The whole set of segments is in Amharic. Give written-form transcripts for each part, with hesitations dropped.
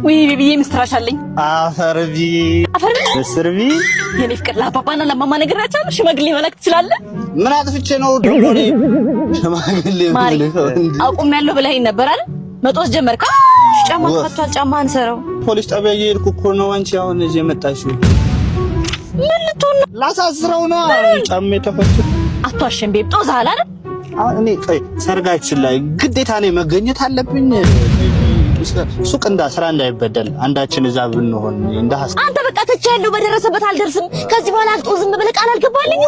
ወይ ቢቢዬ ምስትራሻለኝ አፈርቢ እስርቢ የኔ ፍቅር ለአባባና ለማማ ነገራቸው ሽማግሌ መላክ ትችላለህ? ምን አጥፍቼ ነው ዶሪ ሽማግሌ ማለት አቁም ያለው ብለኸኝ ነበር አይደል? መጦስ ጀመርካ? ጫማ ተፈቷል። ጫማ አንሰረው ፖሊስ ጣቢያ እየሄድኩ እኮ ነው። አንቺ አሁን እዚህ የመጣሽው ምን ልትሆን ነው? ላሳስረው ነው። ጫማ ተፈቷል። አትዋሽም ቤብ ጦዛሃል አይደል? አሁን እኔ ሰርጋችን ላይ ግዴታ ነው መገኘት አለብኝ። ሱቅ ስራ እንዳይበደል አንዳችን እዛ ብንሆን እንደሐስ አንተ በቃ ተቻለው በደረሰበት አልደርስም። ከዚህ በኋላ አልጦዝም ብለህ ቃል አልገባልኝ።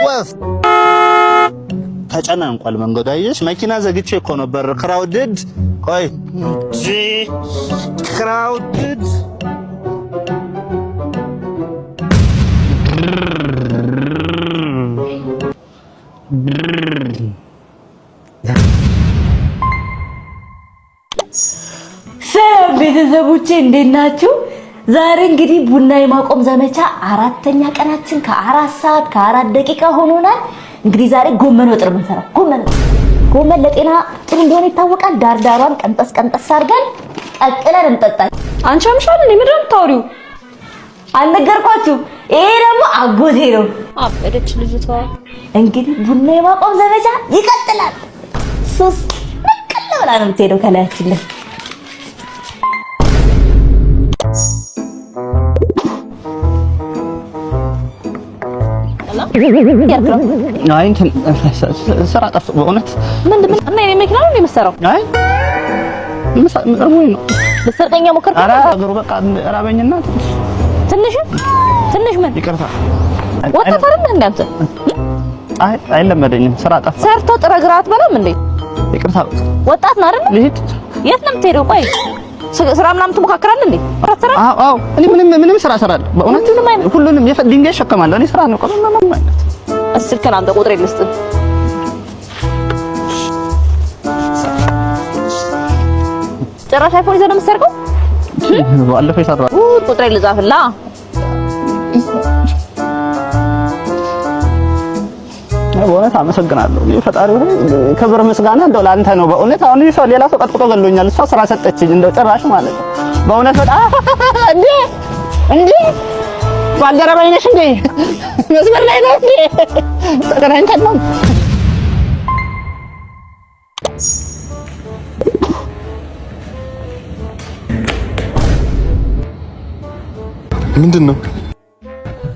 ወፍ ተጨናንቋል መንገዱ። አየሽ መኪና ዘግቼ እኮ ነበር። ክራውድድ ቆይ ክራውድድ ሰላም ቤተሰቦቼ እንዴት ናችሁ? ዛሬ እንግዲህ ቡና የማቆም ዘመቻ 4ኛ ቀናችን ከ4 ሰዓት ከ4 ደቂቃ ሆኖናል። እንግዲህ ዛሬ ጎመን ወጥ ነው የምንሰራው። ጎመን ለጤና ጥሩ እንደሆነ ይታወቃል። ዳርዳሯን ቀንጠስ አድርገን ቀቅለን እንጠጣለን። አንቺ አምሻል እንዴ? ምንድን ነው የምታወሪው? አልነገርኳችሁ? ይሄ ደግሞ አጎቴ ነው። አበደች ልጅቷ። እንግዲህ ቡና የማቆም ዘመቻ ይቀጥላል። ሱስ ነቀለ ብላ ነው የምትሄደው ከላያችን ላይ። አይ እንትን ስራ ጠፍ በእውነት ምንድነው? እና የኔ መኪና ነው የምሰራው። አይ ወይ ነው ለሰርቀኛ ሞከርኩ። ኧረ አገሩ በቃ ራበኝና ትንሽ ምን ይቅርታ ወጣፈርም እንዳንተ አይ አይለመደኝም። ስራ ጠፍ ሰርቶ ጥረግራት በለም እንዴ? ይቅርታ ወጣት ነው አይደል? ልሂድ። የት ነው የምትሄደው? ቆይ ስራ ምናምን ትሞካከራለህ እንዴ? አዎ እኔ ምንም ስራ እሰራለሁ በእውነት ሁሉንም ድንጋይ እሸከማለሁ። እኔ ስራ ነው ቆይ ምንም ማለት እስልከን አንተ ቁጥሬ ልስጥ። ጭራሽ አይፎን ይዘህ ነው የምትሰርቀው? ባለፈው ይሰራው ቁጥሬ ልጻፍላ። በእውነት አመሰግናለሁ። ፈጣሪ ሆይ ክብር ምስጋና እንደው ላንተ ነው በእውነት። አሁን ሰው ሌላ ሰው ቀጥቅጦ ገሎኛል። እሷ ስራ ሰጠችኝ እንደው ጭራሽ ማለት ነው በእውነት በጣም እንዴ ባልደረባዬ ነሽ እንዴ? መስመር ላይ ነው እንዴ? ተገናኝተን ነው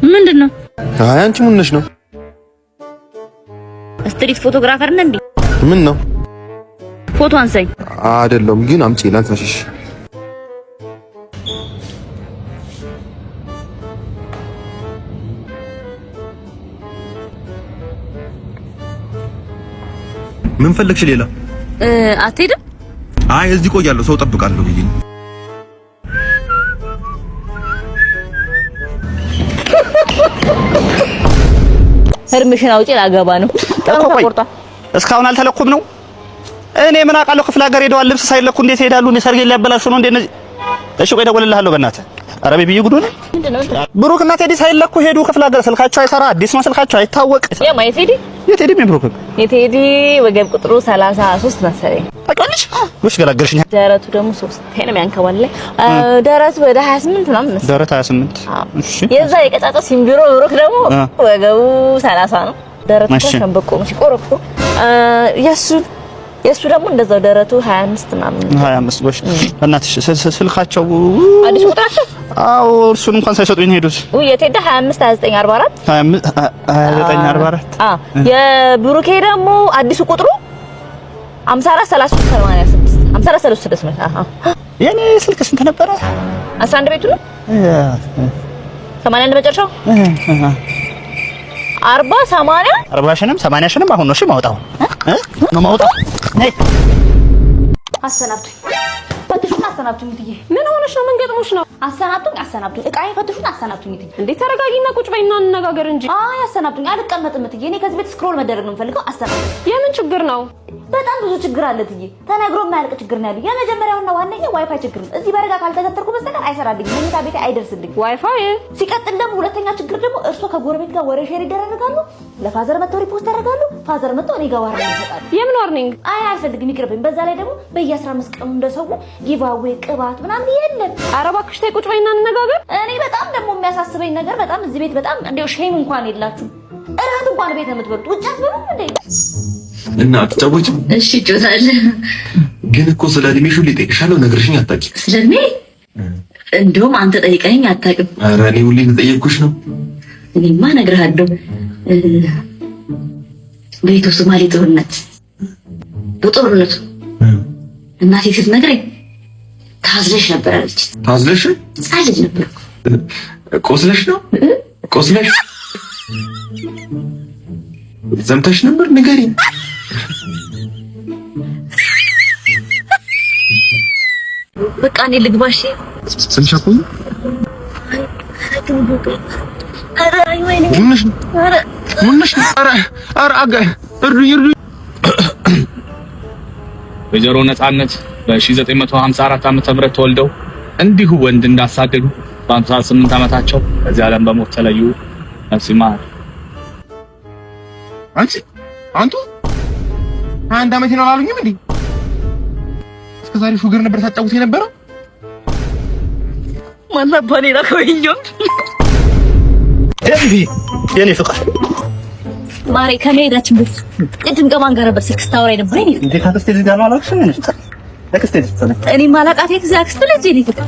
ምንድነው? አይ አንቺ ምን ነሽ ነው? ስትሪት ፎቶግራፈር ነህ እንዴ? ምን ነው? ፎቶ አንሳኝ። አይደለም ግን አምጪ ላንሳሽ። ምን ፈለግሽ ሌላ? አትሄድም? አይ እዚህ ቆያለሁ፣ ሰው ጠብቃለሁ ብዬ ነው። ህርምሽን አውጪ ላገባ ነው። ተቆርጣ እስካሁን አልተለኩም ነው። እኔ ምን አውቃለሁ? ክፍለ ሀገር ሄደዋል። ልብስ ሳይለኩ እንዴት ይሄዳሉ? እኔ ሰርጌን ሊያበላሹ ነው እንዴ እነዚህ? እሺ ቆይ እደውልልሃለሁ በእናትህ። ኧረ ቤቢዬ ጉዱ ነው። ብሩክ እና ቴዲ ሳይለኩ ሄዱ ክፍለ ሀገር። ስልካቸው አይሰራ፣ አዲስ ነው ስልካቸው አይታወቅ። የቴዲ ብሩክ የቴዲ ወገብ ቁጥሩ 33 መሰለኝ። ታውቂዋለሽ? ውሽ ገላገልሽኝ። ደረቱ ደግሞ 3 ነው የሚያንከባለኝ። ደረቱ ወደ 28 ምናምን መሰለኝ። ደረት 28 እሺ። የዛ የቀጫጫ ሲምቢሮ ብሩክ ደግሞ ወገቡ 30 ነው። ደረቱ ሸምበቆ ነው ሲቆረቁ። የሱ ደግሞ እንደዛው ደረቱ 25 ምናምን 25 ጎሽ። እናትሽ ስልካቸው አዲስ ቁጥራቸው? አዎ እርሱን እንኳን ሳይሰጡኝ ሄዱት። የቴዲ 25 29 44 29 44 የብሩኬ ደግሞ አዲሱ ቁጥሩ 54 33 86 54 36 አሃ። የኔ ስልክ ስንት ነበረ? 11 ቤቱ ነው 81 መጨረሻው 40 80 40 80 አሁን ነው እሺ ማውጣው ነው ማውጣው። ነይ አሰናብቱኝ፣ በትሹን አሰናብቱኝ። ምን ሆነሽ ነው? ምን ገጥሞሽ ነው? አሰናብቱኝ። እቃዬን ፈትሹን አሰናብቱኝ። እንዴ ተረጋጊና ቁጭ በይና እንነጋገር እንጂ። አይ አሰናብቱኝ። አልቀመጥም እትዬ። እኔ ከዚህ ቤት ስክሮል መደረግ ነው የምፈልገው። አሰናብቱኝ። የምን ችግር ነው? በጣም ብዙ ችግር አለ እትዬ። ተነግሮ የማያልቅ ችግር ነው ያለው። የመጀመሪያውና ዋነኛው ዋይፋይ ችግር ነው። እዚህ በረጋ ካልተገተርኩ በስተቀር አይሰራልኝም። መኝታ ቤቴ አይደርስልኝ ዋይፋይ። ሲቀጥል ደግሞ ሁለተኛ ችግር ደግሞ እርሶ ከጎረቤት ጋር ወሬ ሼር ይደረጋሉ። ለፋዘር መተው ሪፖርት ያደርጋሉ። ፋዘር መተው እኔ ጋር ዋርኒንግ ይሰጣሉ። የምን ዋርኒንግ? አይ አልፈልግም፣ ይቅርብኝ። በዛ ላይ ደግሞ በየ15 ቀኑ እንደሰው ጊቫዌ ቅባት ምናምን የለም። ኧረ እባክሽ ተይ ቁጭ በይና እንነጋገር። እኔ በጣም ደግሞ የሚያሳስበኝ ነገር በጣም እዚህ ቤት በጣም እንደው ሼም እንኳን የላችሁም። እራት እንኳን ቤት ነው የምትበሉት። ውጭ አትበሉም እንዴ? እና አትጫወችም? እሺ እጮታለሁ። ግን እኮ ስለ እድሜሽ ሁሌ እጠይቅሻለሁ፣ ነግረሽኝ አታውቂም። ስለ እድሜ እንደውም አንተ ጠይቀኸኝ አታውቅም። ኧረ እኔ ሁሌ እየጠየቅኩሽ ነው። እኔማ እነግርሃለሁ። በኢትዮ ሶማሌ ጦርነቱ እናቴ ስትነግረኝ ታዝለሽ ነበር አለች። ታዝለሽ? ጻልጅ ነበር። ቆስለሽ ነው? ቆስለሽ ዘምተሽ ነበር? ንገሪኝ። በቃ እኔ ልግባሽ። ስልሻኩኝ ወይዘሮ ነጻነት በ1954 ዓመተ ምህረት ተወልደው እንዲሁ ወንድ እንዳሳደዱ በ58 ዓመታቸው ከዚህ ዓለም በሞት ተለዩ። ነፍስ ይማር። አንቱ 21 ዓመቴ ነው አላሉኝም እንዴ? እስከዛሬ ሹገር ነበር ታጫውት የነበረው። ማናባኔ ላከውኝም የኔ ፍቅር ማሬ ከመሄዳችን በፊት ቅድም ከማን ጋር ነበር ስልክ ስታወራኝ ነበር? እኔ እንዴ ካክስቴ ልጅ ጋር ነው አላልሽም? ለክስቴ ልጅ እኔ ማላቃት የክስቴ ልጅ እኔ ፍቅር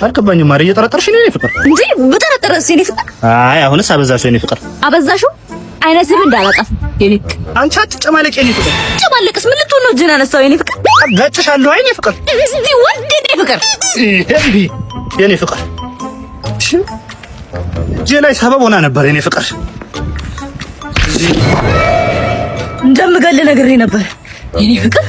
አልገባኝም። ማሪ እየጠረጠርሽ ነው የኔ ፍቅር? እንዴ በጠረጠረስ የኔ ፍቅር? አይ አሁንስ አበዛሽው የኔ ፍቅር። አበዛሽው? አይነት ስም እንዳላጠፍ የኔ ፍቅር። አንቺ አትጨማለቂ የኔ ፍቅር። ጨማለቅስ ምን ልትሆን ነው? እጅህን አነሳው የኔ ፍቅር። ገጭሻለሁ የኔ ፍቅር። እስቲ ወንድ የኔ ፍቅር። እንዴ የኔ ፍቅር እጄ ላይ ሰበብ ሆና ነበር የኔ ፍቅር። እንደምገል ነግሬ ነበር የኔ ፍቅር።